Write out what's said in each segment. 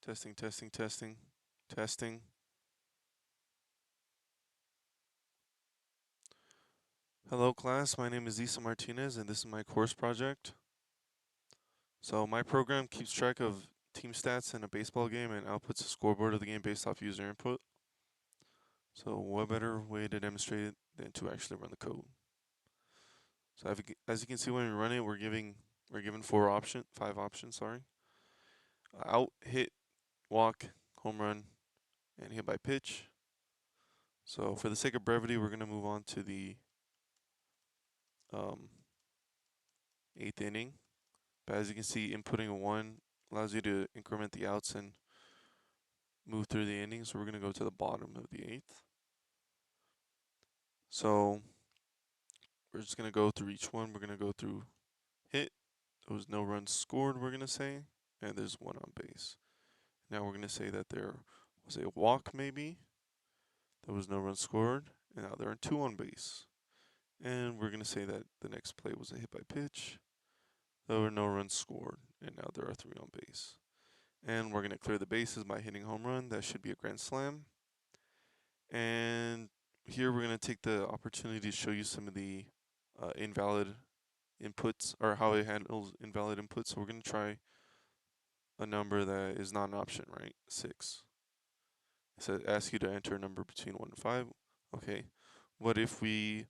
Testing, testing, testing, testing. Hello, class. My name is Isa Martinez, and this is my course project. So, my program keeps track of team stats in a baseball game and outputs a scoreboard of the game based off user input. So, what better way to demonstrate it than to actually run the code? So, as you can see, when we run it, we're given five options. Sorry, out, hit, walk, home run, and hit by pitch. So, for the sake of brevity, we're gonna move on to the um, eighth inning. But as you can see, inputting a 1 allows you to increment the outs and move through the innings. So we're going to go to the bottom of the 8th. So we're just going to go through each one. We're going to go through hit. There was no runs scored, we're going to say. And there's one on base. Now we're going to say that there was a walk maybe. There was no runs scored. And now there are two on base. And we're going to say that the next play was a hit by pitch. There were no runs scored. And now there are three on base. And we're going to clear the bases by hitting home run. That should be a grand slam. And here we're going to take the opportunity to show you some of the invalid inputs or how it handles invalid inputs. So we're going to try a number that is not an option, right? 6. So it asks you to enter a number between 1 and 5. Okay. What if we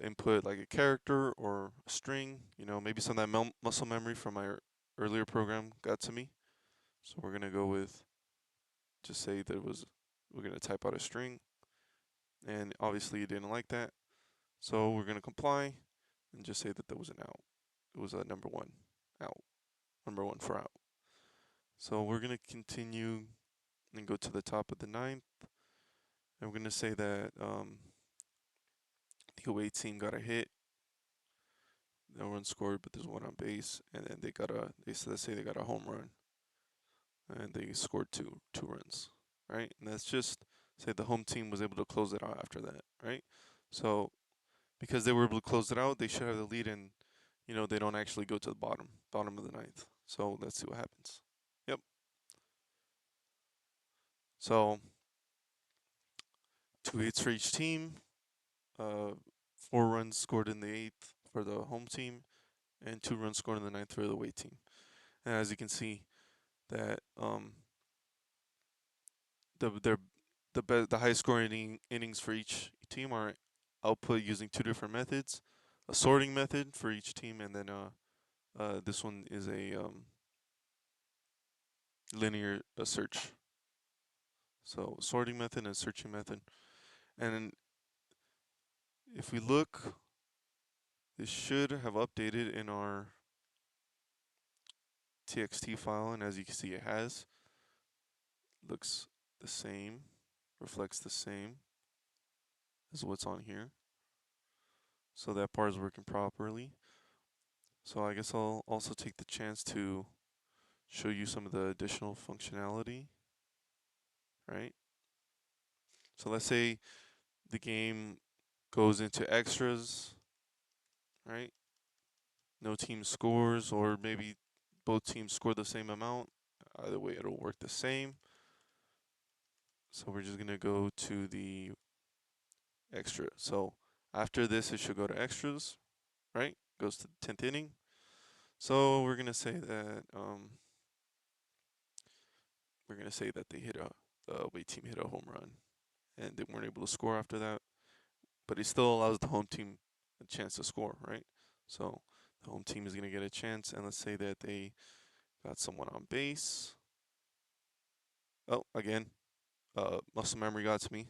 input like a character or a string? You know, maybe some of that muscle memory from my earlier program got to me. So we're going to go with just say that we're going to type out a string. And obviously you didn't like that. So we're going to comply and just say that there was an out. It was a number 1 out. Number 1 for out. So we're going to continue and go to the top of the ninth. And we're going to say that the away team got a hit. No one scored, but there's one on base. And then let's say they got a home run. And they scored two runs, right? And that's just say the home team was able to close it out after that, right? So because they were able to close it out, they should have the lead, and they don't actually go to the bottom of the ninth. So let's see what happens. Yep. So 2 hits for each team, 4 runs scored in the eighth for the home team, and 2 runs scored in the ninth for the away team. And as you can see, that the high scoring innings for each team are output using two different methods: a sorting method for each team, and then this one is a linear search. So sorting method and searching method. And if we look, this should have updated in our txt file, and as you can see, it has. Looks the same, reflects the same as what's on here. So that part is working properly. So I guess I'll also take the chance to show you some of the additional functionality, right? So let's say the game goes into extras, right? No team scores, or maybe both teams score the same amount. Either way, it'll work the same. So we're just going to go to the extra. So after this, it should go to extras, right? Goes to the 10th inning. So we're going to say that the away team hit a home run, and they weren't able to score after that. But it still allows the home team a chance to score, right? So the home team is going to get a chance, and let's say that they got someone on base. Oh, again, muscle memory got to me,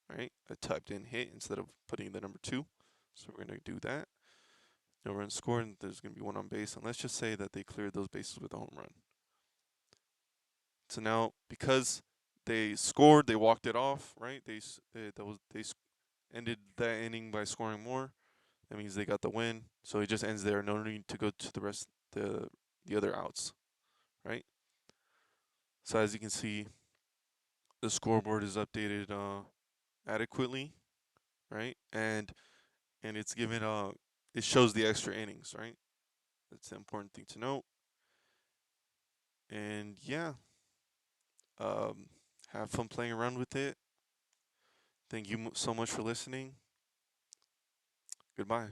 right? I typed in hit instead of putting the number 2. So we're going to do that. No runs scored, and there's going to be one on base. And let's just say that they cleared those bases with a home run. So now, because they scored, they walked it off, right? They ended that inning by scoring more. That means they got the win. So it just ends there. No need to go to the other outs, right? So as you can see, the scoreboard is updated adequately, right? And it's given it shows the extra innings, right? That's the important thing to note. And yeah, um, have fun playing around with it. Thank you so much for listening. Goodbye.